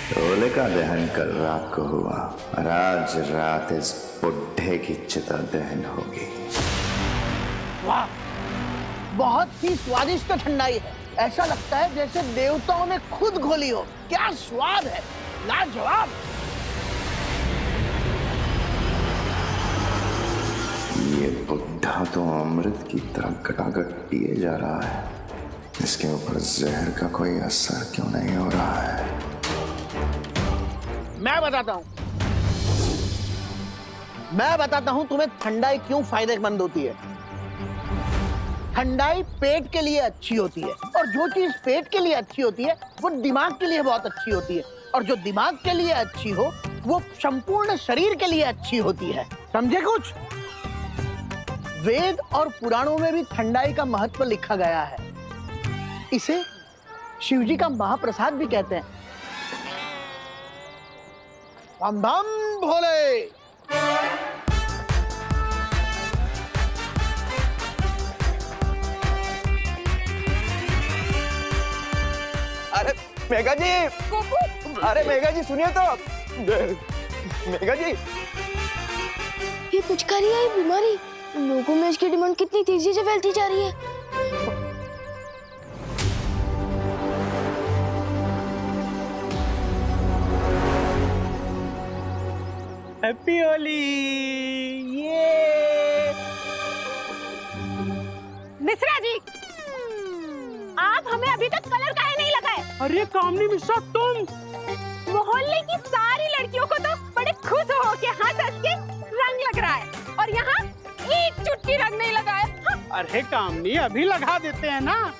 होलिका दहन कल रात को हुआ और आज रात इस बुढ़े की चिता दहन होगी। वाह, बहुत ही स्वादिष्ट ठंडाई है। ऐसा लगता है जैसे देवताओं ने खुद घोली हो। क्या स्वाद है, लाजवाब। ये बुढ़ा तो अमृत की तरह गटागट पिए जा रहा है। इसके ऊपर जहर का कोई असर क्यों नहीं हो रहा है? मैं बताता हूं तुम्हें ठंडाई क्यों फायदेमंद होती है। ठंडाई पेट के लिए अच्छी होती है, और जो चीज पेट के लिए अच्छी होती है वो दिमाग के लिए बहुत अच्छी होती है, और जो दिमाग के लिए अच्छी हो वो संपूर्ण शरीर के लिए अच्छी होती है। समझे कुछ? वेद और पुराणों में भी ठंडाई का महत्व लिखा गया है। इसे शिवजी का महाप्रसाद भी कहते हैं। बम बम भोले। अरे मेघा जी, अरे मेघा जी सुनिए तो। मेघा जी, ये पिचकारी है, ये बीमारी लोगों में इसकी डिमांड कितनी तेजी से फैलती जा रही है। हैप्पी होली। ये मिश्रा जी, आप हमें अभी तक कलर काहे नहीं लगाए? अरे कामनी मिश्रा, तुम मोहल्ले की सारी लड़कियों को तो बड़े खुश हो के हंस के रंग लग रहा है, और यहाँ एक चुटकी रंग नहीं लगाए। हाँ। अरे कामनी, अभी लगा देते हैं ना।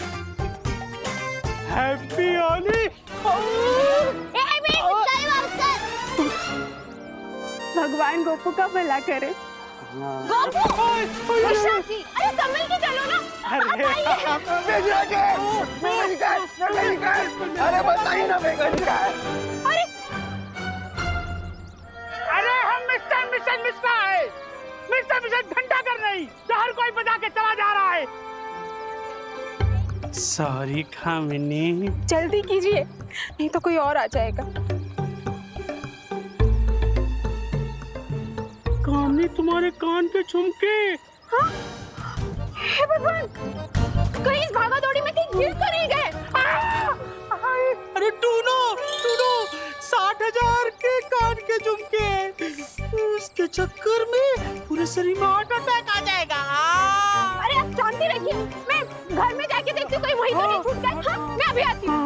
हैप्पी होली। भगवान गोपू का भला करे। गोपू, मिश्रा जी, अरे संभल के चलो ना। अरे अरे बताइए ना मेघा जी का है। अरे हम मिस्टर मिशन मिश्रा है। मिस्टर मिशन घंटा कर नहीं, हर कोई बजा के चला जा रहा है। सॉरी कामिनी। जल्दी कीजिए, नहीं तो कोई और आ जाएगा। कामनी, तुम्हारे कान के झुमके। हाँ? हे भगवान, कहीं इस भागा दौड़ी में कहीं गिर तो नहीं गए? अरे टूनो, 60,000 के कान के झुमके। उसके चक्कर में पूरे शरीर में हार्ट अटैक आ जाएगा। अरे आप शांति रखिए, मैं घर में जाके देखती हूँ कहीं वही तो नहीं छूट गए। हाँ, मैं अभी आती हूँ।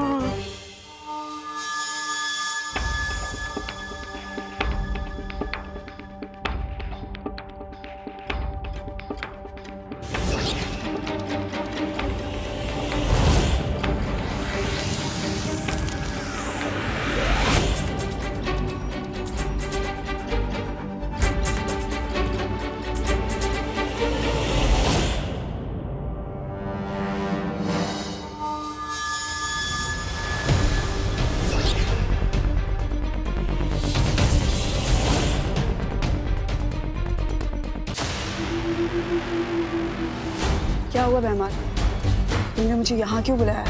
क्या हुआ बेहमान? तुमने मुझे यहाँ क्यों बुलाया?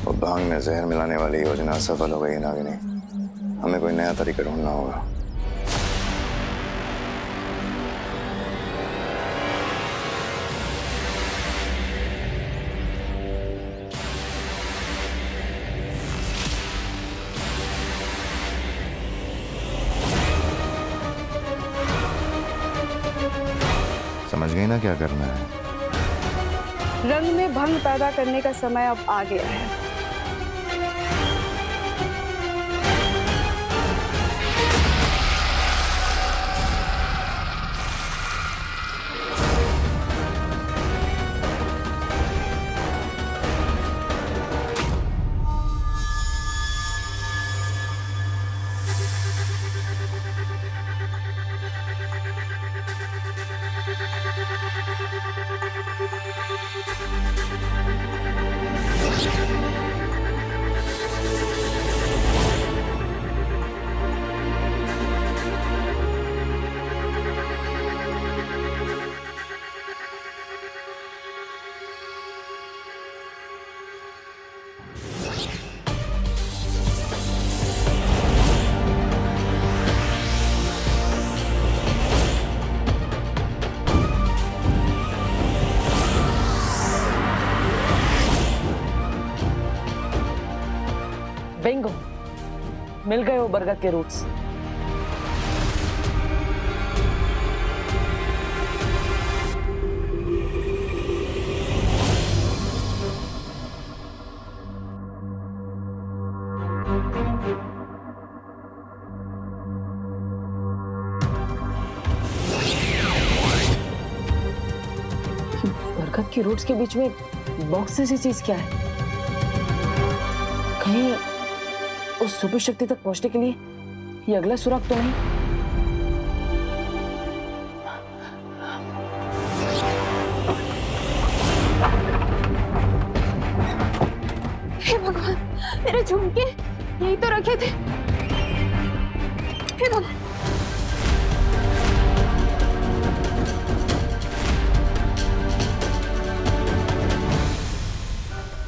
वो भांग में जहर मिलाने वाली योजना सफल हो गई नागिनी। हमें कोई नया तरीका ढूंढना होगा। समझ गई ना क्या करना है? रंग में भंग पैदा करने का समय अब आ गया है। बिंगो, मिल गए वो बरगद के रूट्स। बरगद की रूट्स के बीच में बॉक्स जैसी चीज क्या है? कहीं उस सुपर शक्ति तक पहुंचने के लिए ये अगला सुराग तो नहीं? हे भगवान, मेरे झुमके यही तो रखे थे। हे भगवान,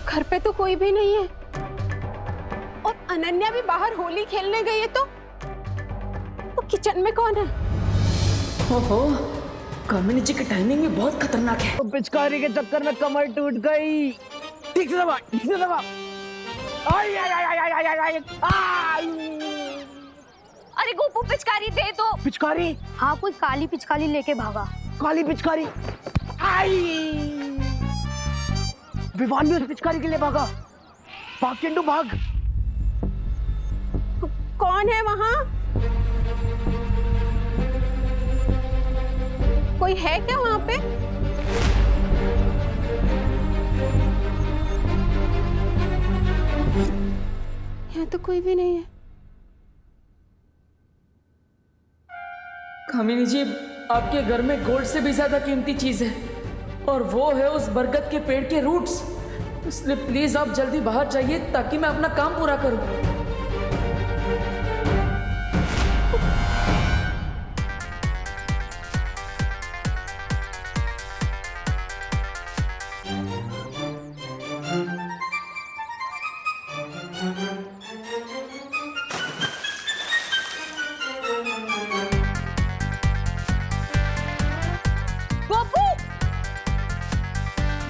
घर पे तो कोई भी नहीं है और अनन्या भी बाहर होली खेलने गई है, तो किचन में कौन है? ओहो, कामिनी जी की टाइमिंग भी बहुत खतरनाक है। तो पिचकारी के चक्कर में कमर टूट गई। ठीक से दबा, ठीक से दबा। आई आई आई आई आई आई आई आई। अरे गोपू, पिचकारी दे दो। पिचकारी? हाँ, कोई काली पिचकारी लेके भागा। काली पिचकारी? आई। विवान भी उस पिचकारी के लिए भागा। भाग चिंटू भाग। कौन है वहाँ? कोई है क्या वहाँ पे? यहाँ तो कोई भी नहीं है। कामिनी जी, आपके घर में गोल्ड से भी ज्यादा कीमती चीज है और वो है उस बरगद के पेड़ के रूट्स। इसलिए प्लीज आप जल्दी बाहर जाइए ताकि मैं अपना काम पूरा करूं।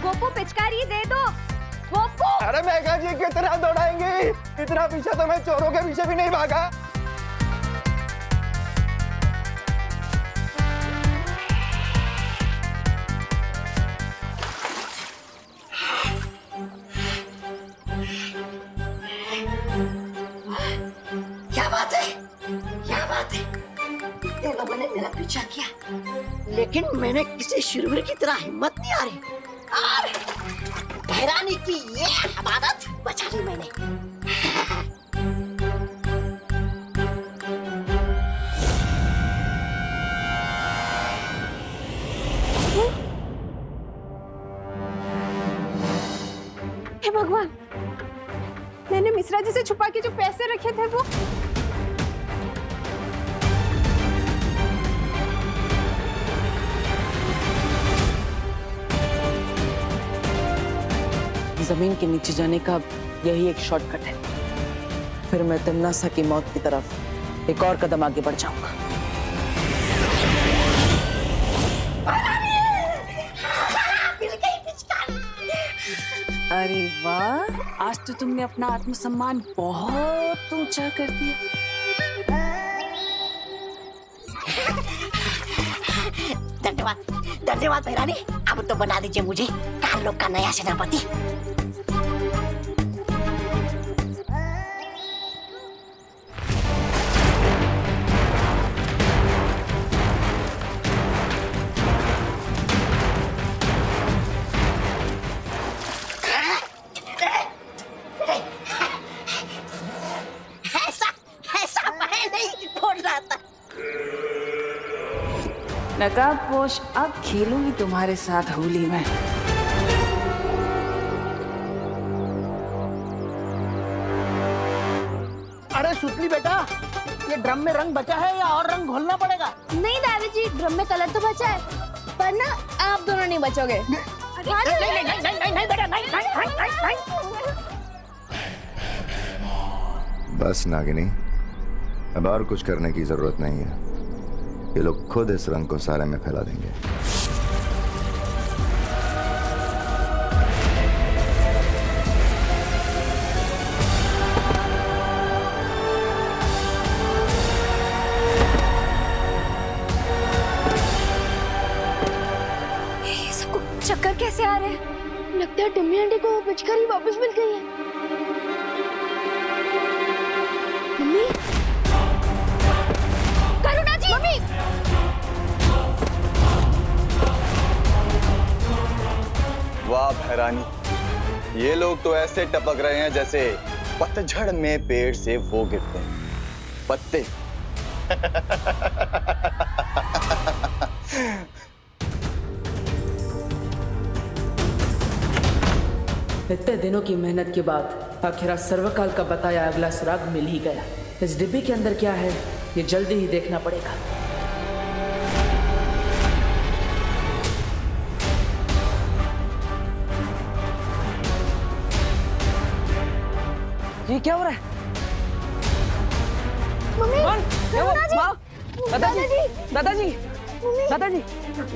गोपू, पिचकारी दे दो। गोपू! अरे मेघा जी कितना दौड़ाएंगे, इतना पीछे तो मैं चोरों के पीछे भी नहीं भागा। क्या बात है, क्या बात है। कितने लोगों ने मेरा पीछा किया, लेकिन मैंने किसी शुरवीर की तरह हिम्मत नहीं आ रही। और भैरानी की ये हमारत बचा ली मैंने। हे भगवान, मैंने मिश्रा जी से छुपा के जो पैसे रखे थे वो। जमीन के नीचे जाने का यही एक शॉर्टकट है। फिर मैं तन्नासा की मौत की तरफ एक और कदम आगे बढ़ जाऊंगा। अरे वाह, आज तो तुमने अपना आत्मसम्मान बहुत ऊंचा कर दिया। धन्यवाद, धन्यवाद भैरानी। अब तो बना दीजिए मुझे काल लोग का नया सेनापति। ऐसा मैं नहीं बोल रहा था। नकाबपोश, अब खेलूंगी तुम्हारे साथ होली में। अरे सुतली बेटा, ये ड्रम में रंग बचा है या और रंग घोलना पड़ेगा? नहीं दादी जी, ड्रम में कलर तो बचा है, पर ना आप दोनों नहीं बचोगे। बस नागिनी, अब और कुछ करने की जरूरत नहीं है। ये लोग खुद इस रंग को सारे में फैला देंगे। है। लगता है टम्मी आंटी को वो पिचकारी वापस मिल गई है। मम्मी, करुणा जी, मम्मी। वाह भैरानी, ये लोग तो ऐसे टपक रहे हैं जैसे पतझड़ में पेड़ से वो गिरते हैं पत्ते। इतने दिनों की मेहनत के बाद आखिर आज सर्वकाल का बताया अगला सुराग मिल ही गया। इस डिब्बे के अंदर क्या है ये जल्दी ही देखना पड़ेगा। ये क्या हो रहा है? मम्मी, करुणा जी, दादाजी, दादाजी, दादाजी,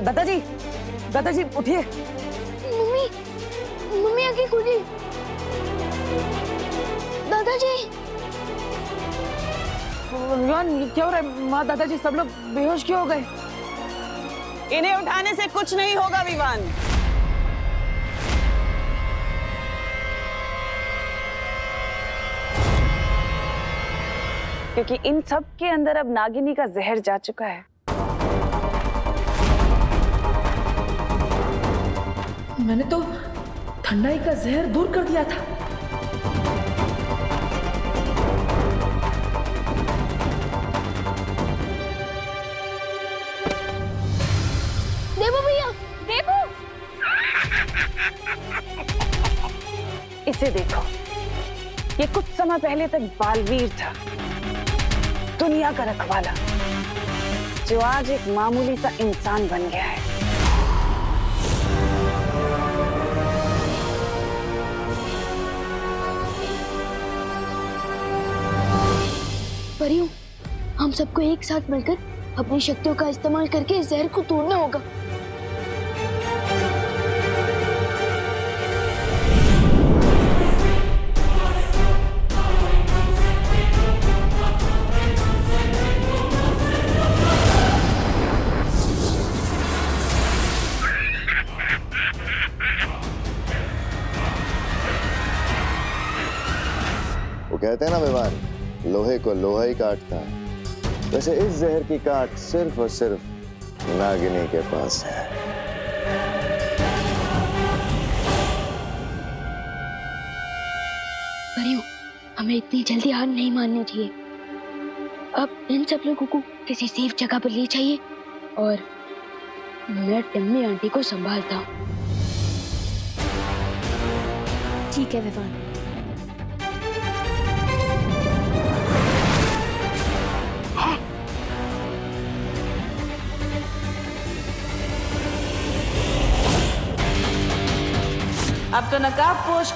दादाजी, दादाजी उठिए। मम्मी, मम्मी आंखें खुली। दादाजी, विवान ये क्या हो रहा है? माँ, दादाजी सब लोग बेहोश क्यों हो गए? इन्हें उठाने से कुछ नहीं होगा विवान। क्योंकि इन सब के अंदर अब नागिनी का जहर जा चुका है। मैंने तो ठंडाई का जहर दूर कर दिया था। देखो भैया, देखो। इसे देखो, ये कुछ समय पहले तक बालवीर था, दुनिया का रखवाला, जो आज एक मामूली सा इंसान बन गया है। परियों, हम सबको एक साथ मिलकर अपनी शक्तियों का इस्तेमाल करके इस जहर को तोड़ना होगा। वो कहते हैं ना विवान, लोहे को लोहा ही काटता है। वैसे इस जहर की काट सिर्फ और सिर्फ नागिनी के पास है। परियों, हमें इतनी जल्दी हार नहीं माननी चाहिए। अब इन सब लोगों को किसी सेफ जगह पर ले जाइए और मैं टम्मी आंटी को संभालता हूँ। ठीक है विवान। अब तो नकाबपोश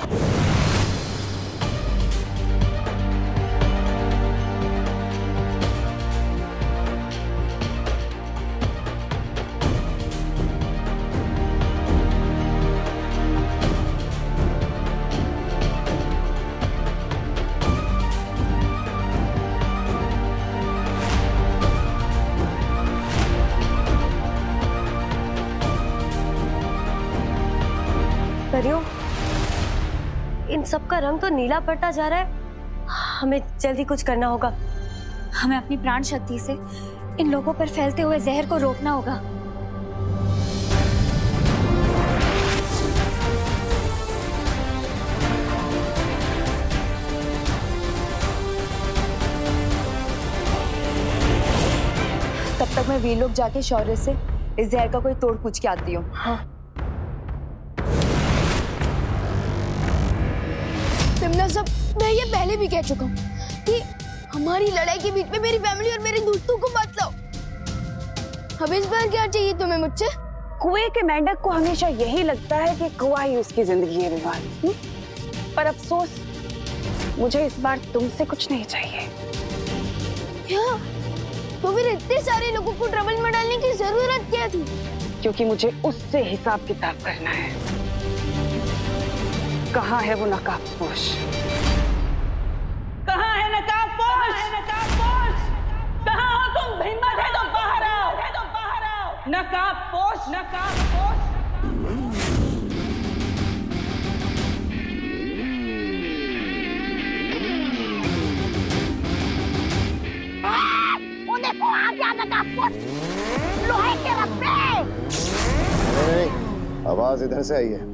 परियों, इन सब का रंग तो नीला पड़ता जा रहा है। हमें जल्दी कुछ करना होगा। हमें अपनी प्राण शक्ति से इन लोगों पर फैलते हुए जहर को रोकना होगा। तब तक मैं वीर लोग जाके शौर्य से इस जहर का कोई तोड़ पूछ के आती हूँ। हाँ। तुमने सब, मैं ये पहले भी कह चुका हूँ कि हमारी लड़ाई के बीच में मेरी फैमिली और मेरे दोस्तों को मत लाओ। अब इस बार क्या चाहिए तुम्हें मुझसे? कुएं के मेंढक को हमेशा यही लगता है कि कुआं ही उसकी जिंदगी है विवान। पर अफसोस, मुझे इस बार तुमसे कुछ नहीं चाहिए। क्या? तो फिर इतने सारे लोगों को ट्रबल में डालने की जरूरत क्या थी? क्योंकि मुझे उससे हिसाब किताब करना है। कहाँ है वो नकाबपोश? कहाँ है नकाबपोश? कहाँ हो तुम? हिम्मत है तो बाहर आओ। नकाबपोश, नकाबपोश। लोहे के रस्से। आवाज इधर से आई है।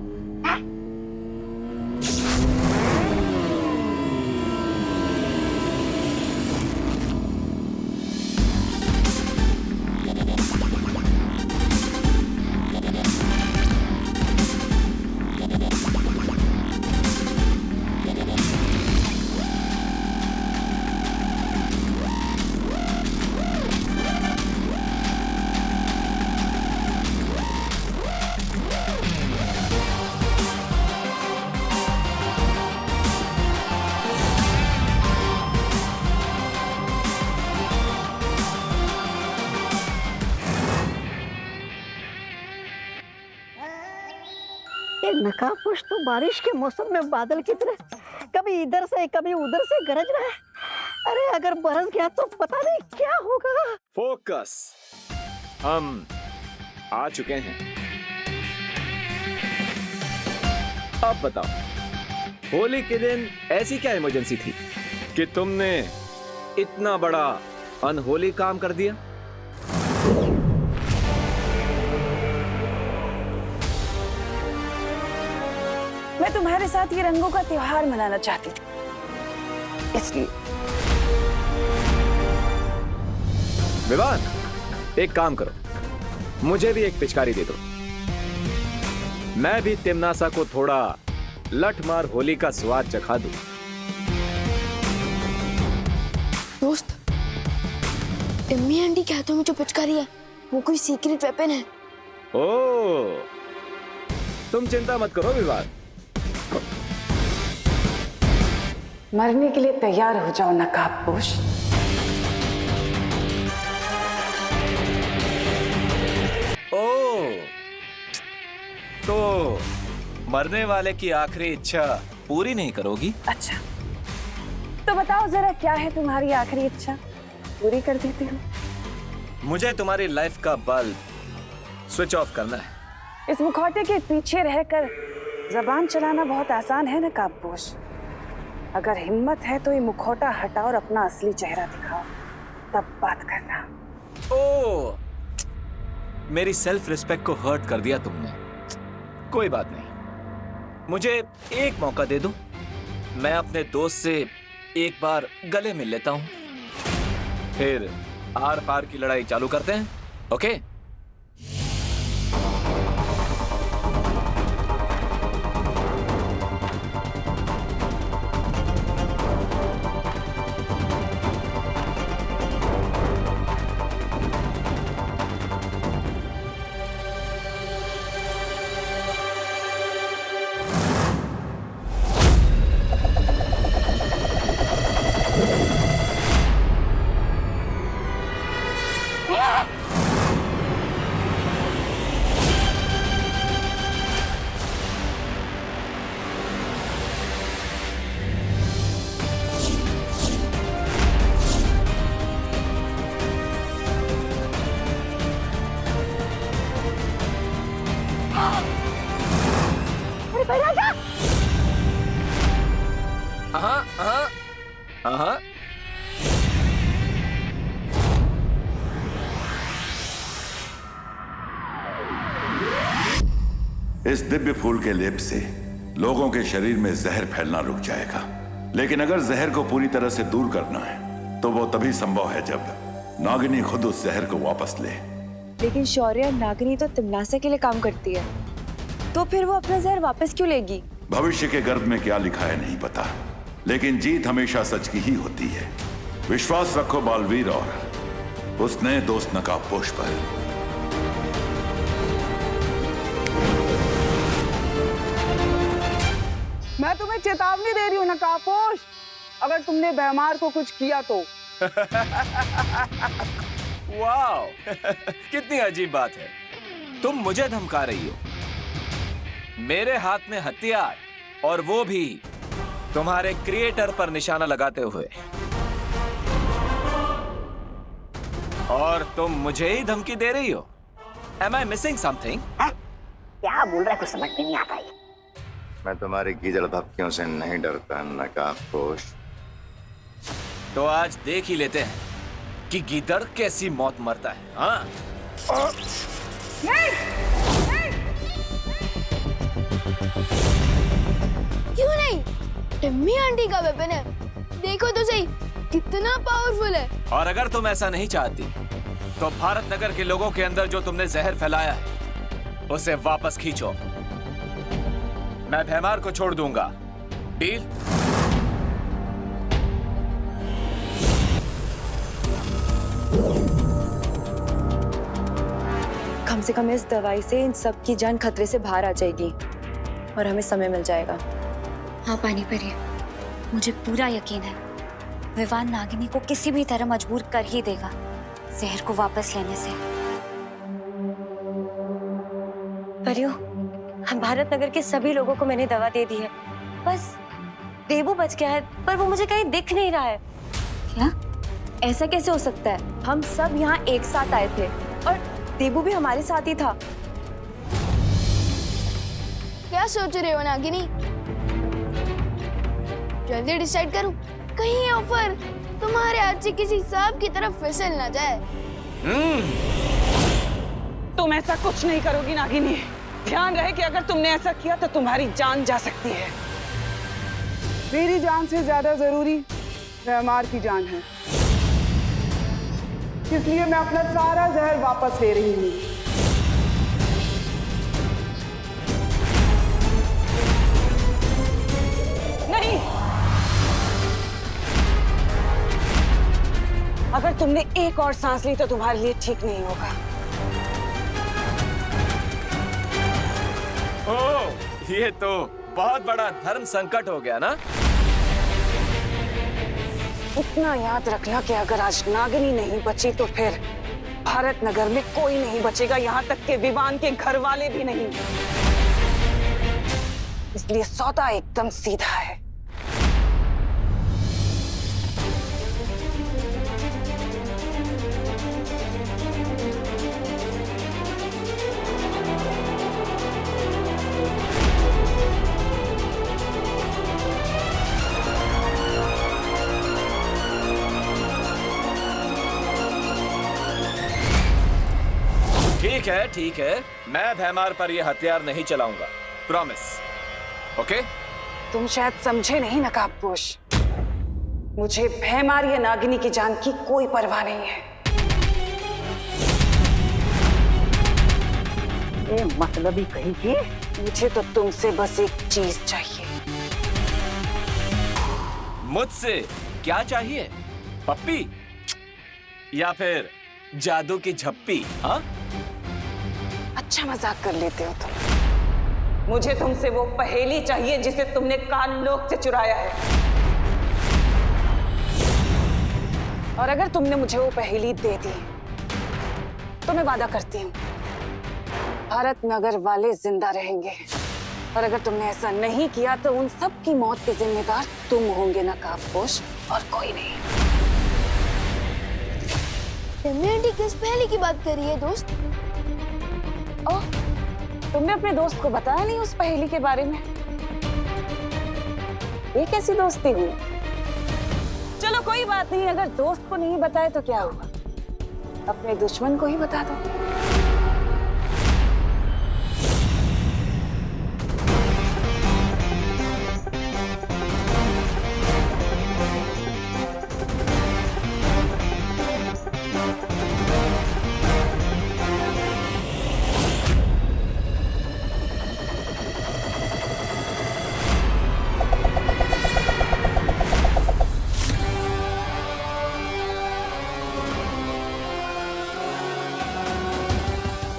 नकाबपोश तो बारिश के मौसम में बादल की तरह कभी इधर से कभी उधर से गरज रहा है। अरे अगर बरस गया तो पता नहीं क्या होगा। फोकस, हम आ चुके हैं। अब बताओ, होली के दिन ऐसी क्या इमरजेंसी थी कि तुमने इतना बड़ा अनहोली काम कर दिया? मैं तुम्हारे साथ ये रंगों का त्योहार मनाना चाहती थी, इसलिए। विवान, एक काम करो, मुझे भी एक पिचकारी दे दो। मैं भी तिमनासा को थोड़ा लठमार होली का स्वाद चखा दूं। दोस्त, टिम्मी आंटी के हाथों में जो पिचकारी है वो कोई सीक्रेट वेपन है। ओह, तुम चिंता मत करो विवान। मरने के लिए तैयार हो जाओ नकाबपोश। ओह, तो मरने वाले की आखिरी इच्छा पूरी नहीं करोगी? अच्छा, तो बताओ जरा क्या है तुम्हारी आखिरी इच्छा, पूरी कर देती हूँ। मुझे तुम्हारी लाइफ का बल्ब स्विच ऑफ करना है। इस मुखौटे के पीछे रहकर जबान चलाना बहुत आसान है नकाबपोश। अगर हिम्मत है तो ये मुखौटा हटाओ और अपना असली चेहरा दिखाओ, तब बात करना। ओह, मेरी सेल्फ रिस्पेक्ट को हर्ट कर दिया तुमने। कोई बात नहीं, मुझे एक मौका दे दो, मैं अपने दोस्त से एक बार गले मिल लेता हूं, फिर आर पार की लड़ाई चालू करते हैं। ओके? इस दिव्य फूल के लेप से लोगों के शरीर में जहर फैलना रुक जाएगा, लेकिन अगर जहर को पूरी तरह से दूर करना है तो वो तभी संभव है जब नागिनी खुद उस जहर को वापस ले। लेकिन शौर्य, नागिनी तो तिमनासा के लिए काम करती है, तो फिर वो अपना जहर वापस क्यों लेगी? भविष्य के गर्भ में क्या लिखा है नहीं पता, लेकिन जीत हमेशा सच की ही होती है। विश्वास रखो बालवीर और उस नए दोस्त नकाबपोश पर। मैं तुम्हें चेतावनी दे रही हूँ नकाबपोश, अगर तुमने बेमार को कुछ किया तो। वाह, कितनी अजीब बात है, तुम मुझे धमका रही हो। मेरे हाथ में हथियार, और वो भी तुम्हारे क्रिएटर पर निशाना लगाते हुए, और तुम मुझे ही धमकी दे रही हो। Am I missing something? क्या बोल रहा है, कुछ समझ में नहीं आता है। मैं तुम्हारी गीदड़ धमकियों से नहीं डरता नकाबपोश। तो आज देख ही लेते हैं कि गीदड़ कैसी मौत मरता है। हाँ क्यों नहीं? टिम्मी आंटी का वेपन है, देखो तो सही कितना पावरफुल है। और अगर तुम ऐसा नहीं चाहती तो भारत नगर के लोगों के अंदर जो तुमने जहर फैलाया है उसे वापस खींचो। मैं भैमार को छोड़ दूंगा। डील? कम से कम इस दवाई से इन सब की जान खतरे से बाहर आ जाएगी और हमें समय मिल जाएगा। हाँ पानी परी, मुझे पूरा यकीन है विवान नागिनी को किसी भी तरह मजबूर कर ही देगा जहर को वापस लेने से। परियो, भारत नगर के सभी लोगों को मैंने दवा दे दी है, बस देबू बच गया है, पर वो मुझे कहीं दिख नहीं रहा है। क्या? ऐसा कैसे हो सकता है? हम सब यहाँ एक साथ आए थे और देबू भी हमारे साथ ही था। क्या सोच रहे हो नागिनी? जल्दी डिसाइड करूं, कहीं ये ऑफर तुम्हारे हाथ से किसी सांप की तरफ फिसल ना जाए। तुम ऐसा कुछ नहीं करोगी नागिनी। ध्यान रहे कि अगर तुमने ऐसा किया तो तुम्हारी जान जा सकती है। मेरी जान से ज्यादा जरूरी भैमार की जान है, इसलिए मैं अपना सारा जहर वापस ले रही हूँ। नहीं, अगर तुमने एक और सांस ली तो तुम्हारे लिए ठीक नहीं होगा। ओह, ये तो बहुत बड़ा धर्म संकट हो गया ना। इतना याद रखना कि अगर आज नागिनी नहीं बची तो फिर भारत नगर में कोई नहीं बचेगा, यहाँ तक के विवान के घर वाले भी नहीं। इसलिए सौदा एकदम सीधा है। ठीक है, मैं भैमार पर यह हथियार नहीं चलाऊंगा, प्रॉमिस। ओके? तुम शायद समझे नहीं नकाबपोश, मुझे भैमार या नागिनी की जान की कोई परवाह नहीं है। ये मतलबी कहीं की? मुझे तो तुमसे बस एक चीज चाहिए। मुझसे क्या चाहिए? पप्पी या फिर जादू की झप्पी? हाँ, अच्छा मजाक कर लेते हो तुम। मुझे तुमसे वो पहेली चाहिए जिसे तुमने काललोक से चुराया है। और अगर तुमने मुझे वो पहेली दे दी तो मैं वादा करती हूँ भारत नगर वाले जिंदा रहेंगे, और अगर तुमने ऐसा नहीं किया तो उन सब की मौत के जिम्मेदार तुम होंगे नकाबपोश, और कोई नहीं। आंटी किस पहेली की बात कर रही है दोस्त? ओह, तुमने अपने दोस्त को बताया नहीं उस पहेली के बारे में? ये कैसी दोस्ती हुई? चलो कोई बात नहीं, अगर दोस्त को नहीं बताए तो क्या हुआ, अपने दुश्मन को ही बता दो।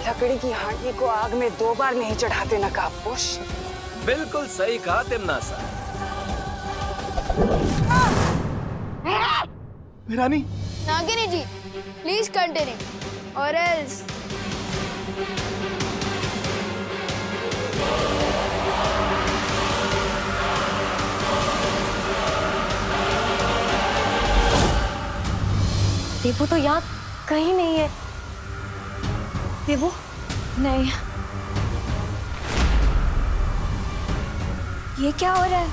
लकड़ी की हांडी को आग में 2 बार नहीं चढ़ाते नकाबपोश। बिल्कुल सही कहा तिम्नासा। रानी, नागिनी जी, प्लीज कंटिन्यू और एल्स। देबू तो यहाँ कहीं नहीं है। देबू? नहीं, ये क्या हो रहा है?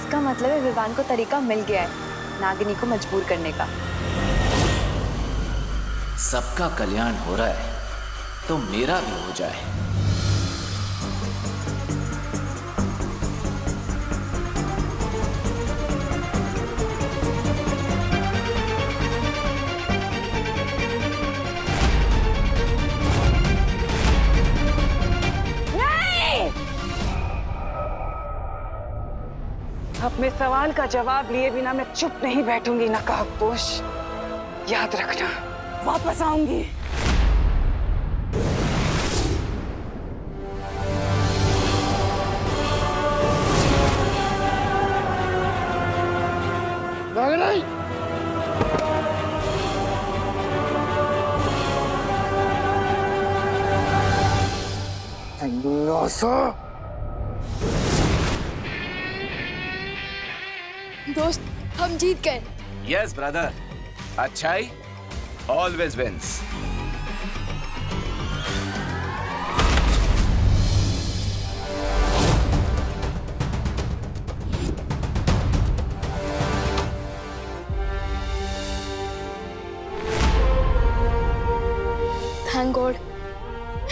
इसका मतलब है विवान को तरीका मिल गया है नागिनी को मजबूर करने का। सबका कल्याण हो रहा है तो मेरा भी हो जाए। अपने सवाल का जवाब लिए बिना मैं चुप नहीं बैठूंगी नकाबपोश। याद रखना, वापस आऊंगी। नागिनी! दोस्त, हम जीत गए। यस ब्रदर, अच्छाई ऑलवेज विंस। थैंक गॉड,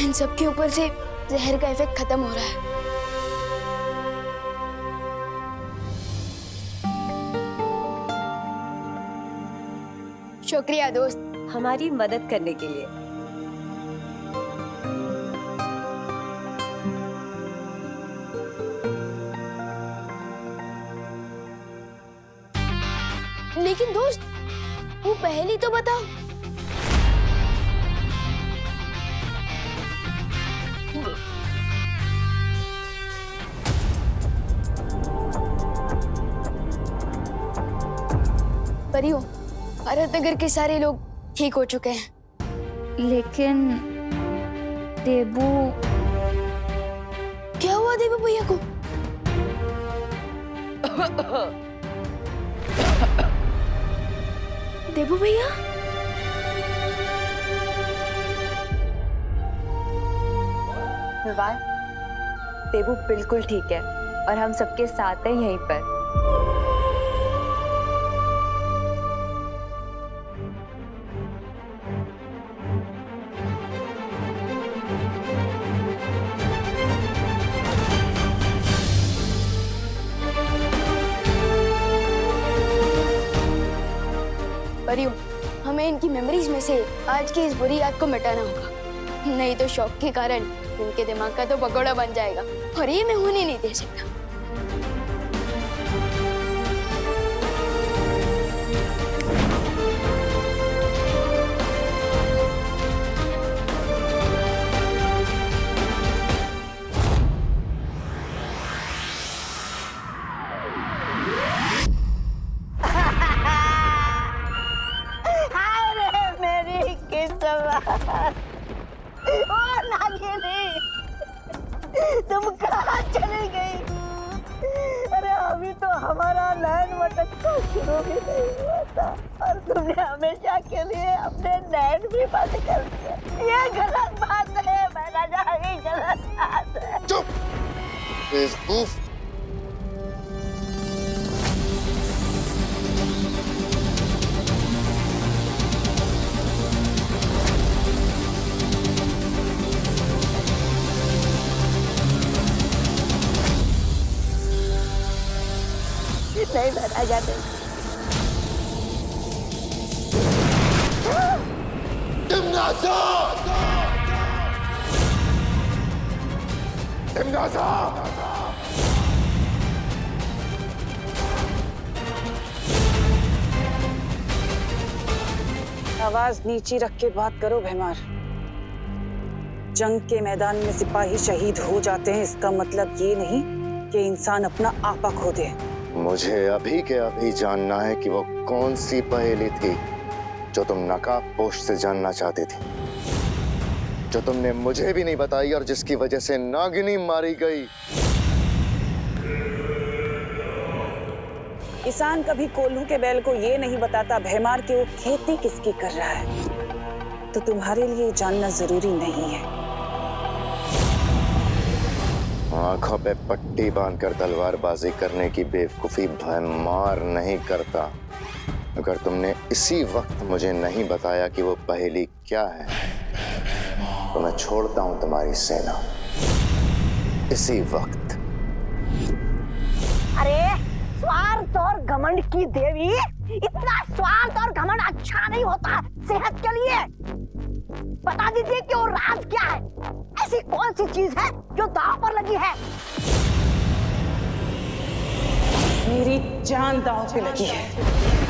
इन सब के ऊपर से जहर का इफेक्ट खत्म हो रहा है। शुक्रिया दोस्त, हमारी मदद करने के लिए। लेकिन दोस्त, वो पहली तो बताओ। परियों, भारत नगर के सारे लोग ठीक हो चुके हैं, लेकिन देबू। क्या हुआ देबू भैया को? देबू भैया? विवान, देबू बिल्कुल ठीक है और हम सबके साथ हैं यहीं पर। परियों, हमें इनकी मेमोरीज में से आज की इस बुरी याद को मिटाना होगा, नहीं तो शौक के कारण इनके दिमाग का तो पकौड़ा बन जाएगा और ये मैं होने नहीं दे सकता। ओ नागिनी, तुम कहाँ चली गई? अरे अभी तो हमारा नैन मटकना शुरू भी नहीं हुआ था और तुमने हमेशा के लिए अपने नैन भी बंद कर दिए। ये गलत बात है महाराजा, ये गलत बात है। चुप बेवकूफ। नहीं महाराजा, नहीं। आवाज नीची रख के बात करो भैमार। जंग के मैदान में सिपाही शहीद हो जाते हैं, इसका मतलब ये नहीं कि इंसान अपना आपा खो दे। मुझे अभी के अभी जानना है कि वो कौन सी पहेली थी जो तुम नकाबपोश से जानना चाहती थी, जो तुमने मुझे भी नहीं बताई और जिसकी वजह से नागिनी मारी गई। किसान कभी कोल्हू के बैल को ये नहीं बताता भैमार कि वो खेती किसकी कर रहा है, तो तुम्हारे लिए जानना जरूरी नहीं है। आंखों पे पट्टी बांधकर तलवारबाजी करने की बेवकूफी भरमार नहीं करता। अगर तुमने इसी वक्त मुझे नहीं बताया कि वो पहेली क्या है, तो मैं छोड़ता हूं तुम्हारी सेना इसी वक्त। अरे स्वार्थ और घमंड की देवी, इतना स्वार्थ और घमंड अच्छा नहीं होता सेहत के लिए। बता दीजिए कि वो राज क्या है, ऐसी कौन सी चीज है जो दांव पर लगी है? मेरी जान दांव पे लगी है।